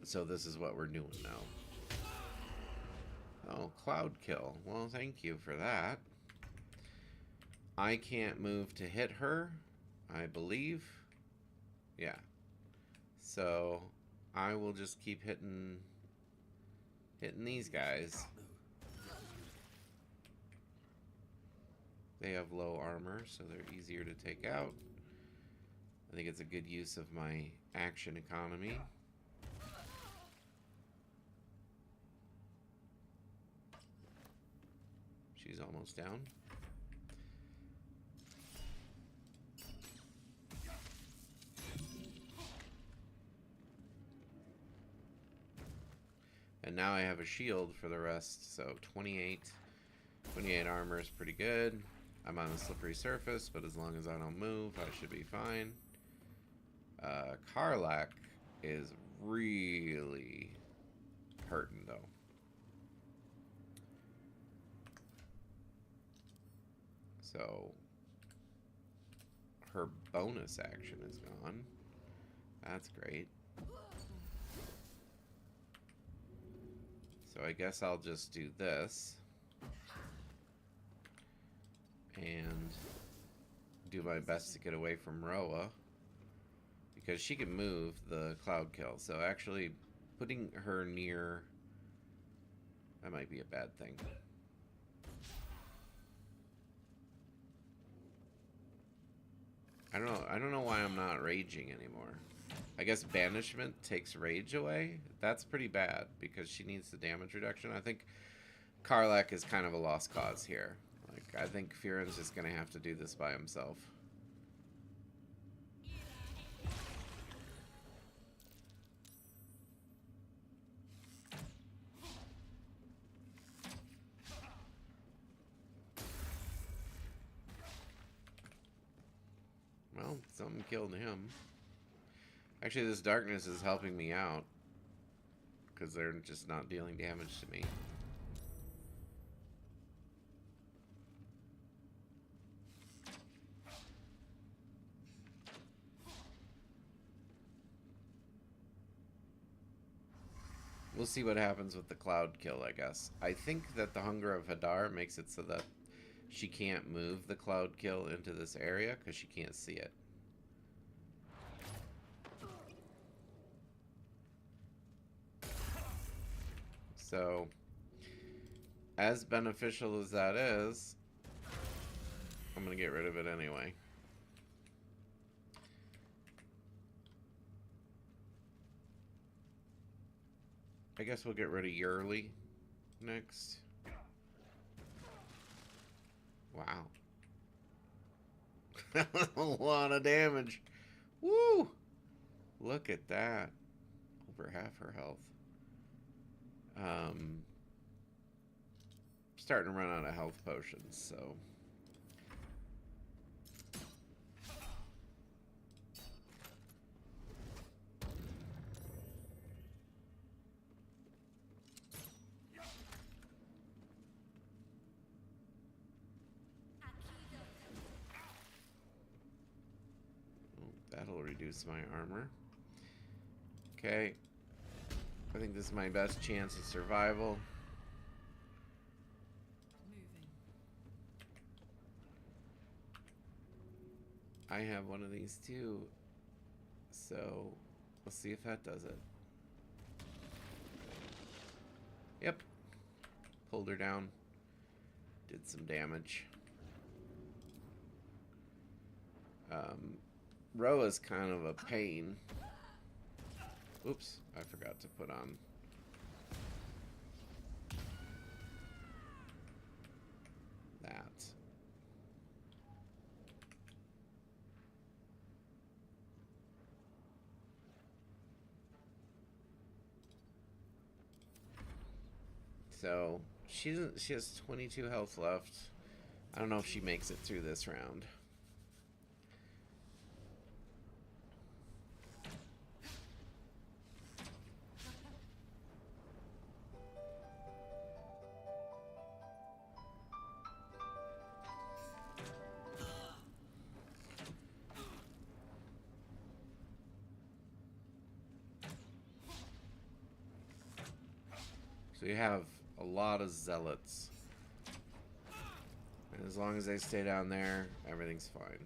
So this is what we're doing now. Oh, cloud kill. Well, thank you for that. I can't move to hit her, I believe. Yeah. So I will just keep hitting these guys. They have low armor, so they're easier to take out. I think it's a good use of my action economy. She's almost down. And now I have a shield for the rest, so 28 armor is pretty good. I'm on a slippery surface, but as long as I don't move, I should be fine. Karlak is really hurting, though. So, her bonus action is gone. That's great. So I guess I'll just do this. And do my best to get away from Roa. Because she can move the cloud kill. So actually putting her near... that might be a bad thing. I don't know why I'm not raging anymore. I guess banishment takes rage away. That's pretty bad because she needs the damage reduction. I think Karlak is kind of a lost cause here. Like I think Furin's just gonna have to do this by himself. Well, something killed him. Actually, this darkness is helping me out. Because they're just not dealing damage to me. We'll see what happens with the cloud kill, I guess. I think that the Hunger of Hadar makes it so that she can't move the cloud kill into this area because she can't see it. So, as beneficial as that is, I'm going to get rid of it anyway. I guess we'll get rid of Yurley next. Wow. A lot of damage. Woo! Look at that. Over half her health. Starting to run out of health potions, so... that'll reduce my armor. Okay. I think this is my best chance of survival. Moving. I have one of these too. So, let's see if that does it. Yep. Pulled her down. Did some damage. Roa's kind of a pain. Oops, I forgot to put on. That. So she has 22 health left. I don't know if she makes it through this round. So you have a lot of zealots. And as long as they stay down there, everything's fine.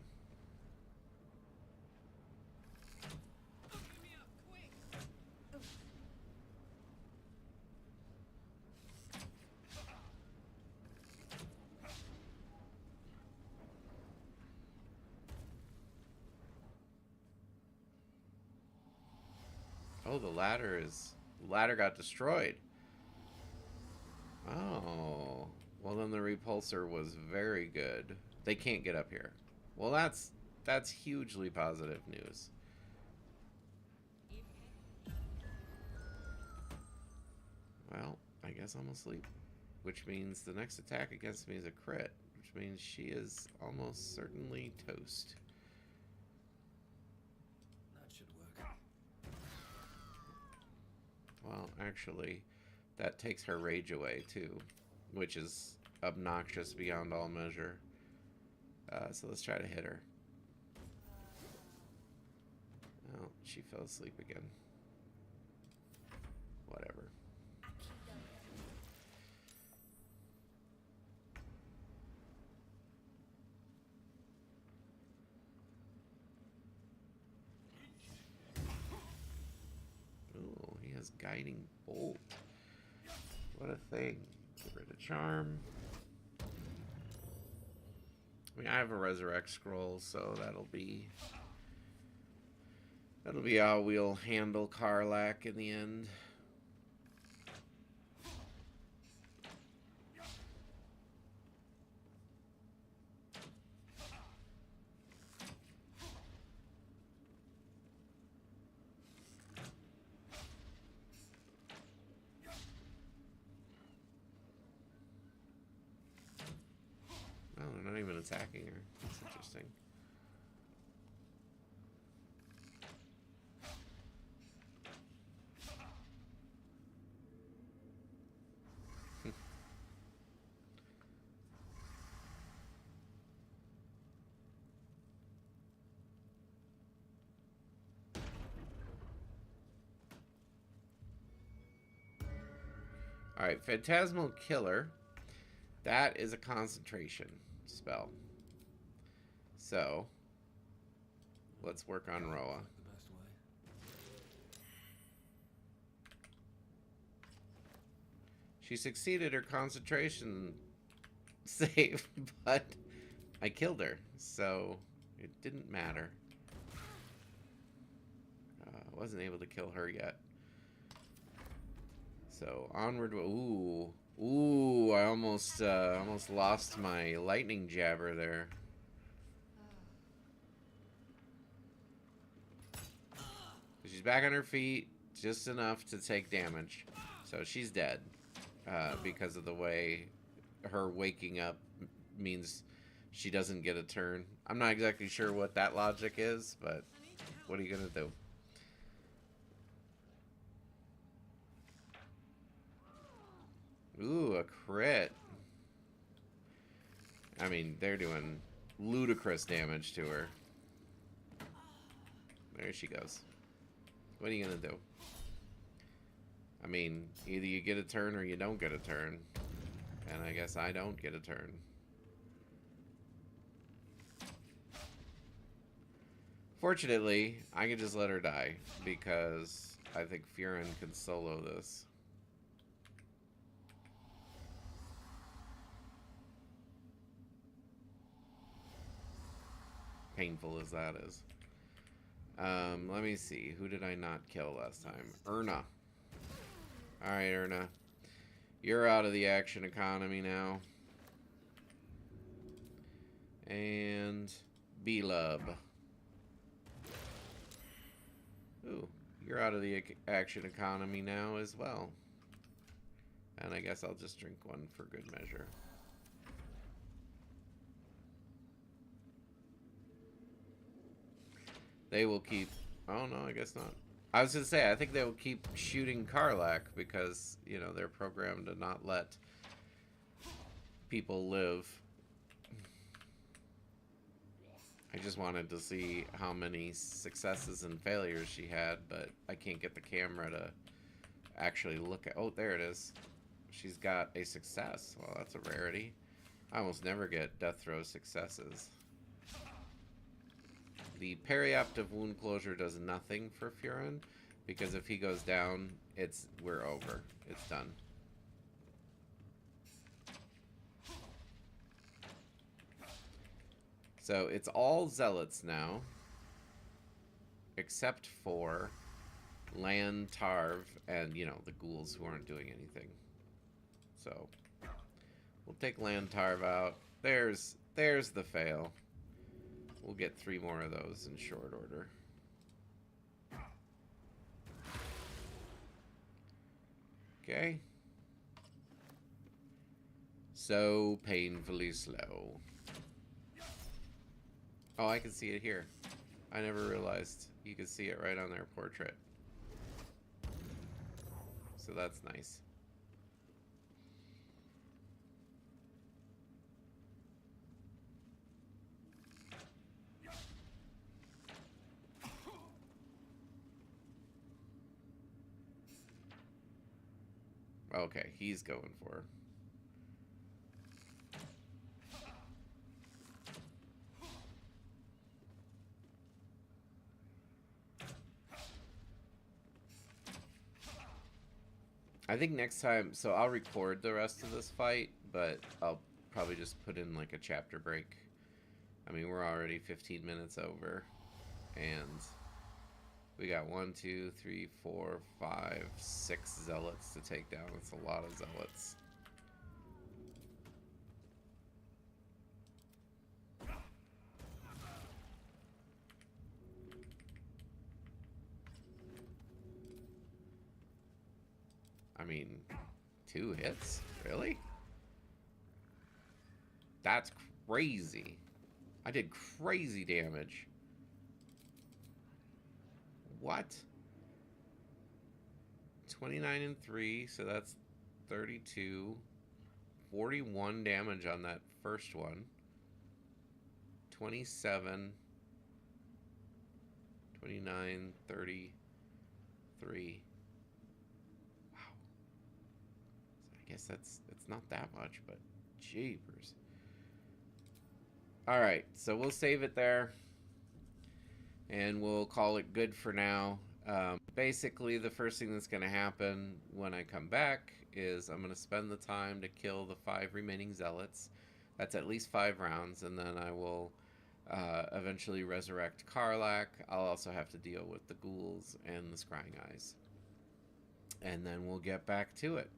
Oh, the ladder got destroyed. Oh, well then the repulsor was very good. They can't get up here. Well, that's hugely positive news. Well, I guess I'm asleep, which means the next attack against me is a crit, which means she is almost certainly toast. That should work. Well, actually, that takes her rage away, too, which is obnoxious beyond all measure. So let's try to hit her. Oh, she fell asleep again. Whatever. Ooh, he has guiding bolt. What a thing. Get rid of charm. I mean, I have a resurrect scroll, so that'll be how we'll handle Karlach in the end. Oh, they're not even attacking her. That's interesting. Alright, Phantasmal Killer. That is a concentration spell. So, let's work on Roa. The best way. She succeeded her concentration save, but I killed her, so it didn't matter. I wasn't able to kill her yet. So onward. Ooh! I almost lost my lightning jabber there. She's back on her feet, just enough to take damage. So she's dead because of the way her waking up means she doesn't get a turn. I'm not exactly sure what that logic is, but what are you gonna do? Ooh, a crit. I mean, they're doing ludicrous damage to her. There she goes. What are you gonna do? I mean, either you get a turn or you don't get a turn. And I guess I don't get a turn. Fortunately, I can just let her die, because I think Furin can solo this. Painful as that is. Let me see. Who did I not kill last time? Erna. Alright, Erna. You're out of the action economy now. And B-Lub. Ooh, you're out of the action economy now as well. And I guess I'll just drink one for good measure. They will keep... Oh, no, I guess not. I was going to say, I think they will keep shooting Karlach because, you know, they're programmed to not let people live. I just wanted to see how many successes and failures she had, but I can't get the camera to actually look at... Oh, there it is. She's got a success. Well, that's a rarity. I almost never get death throw successes. The perioptive wound closure does nothing for Furin, because if he goes down, we're over. It's done. So it's all zealots now, except for Lan, Tarv, and, you know, the ghouls who aren't doing anything. So we'll take Lan, Tarv out. There's the fail. We'll get 3 more of those in short order. Okay. So painfully slow. Oh, I can see it here. I never realized you could see it right on their portrait. So that's nice. Okay, he's going for her. I think next time, so I'll record the rest of this fight, but I'll probably just put in like a chapter break. I mean, we're already 15 minutes over, and we got 1, 2, 3, 4, 5, 6 zealots to take down. It's a lot of zealots. I mean, 2 hits? Really? That's crazy. I did crazy damage. What? 29 and 3, so that's 32. 41 damage on that first one. 27. 29, 33. Wow. So I guess it's not that much, but jeepers. Alright, so we'll save it there. And we'll call it good for now. Basically, the first thing that's going to happen when I come back is I'm going to spend the time to kill the 5 remaining zealots. That's at least 5 rounds, and then I will eventually resurrect Karlach. I'll also have to deal with the ghouls and the scrying eyes. And then we'll get back to it.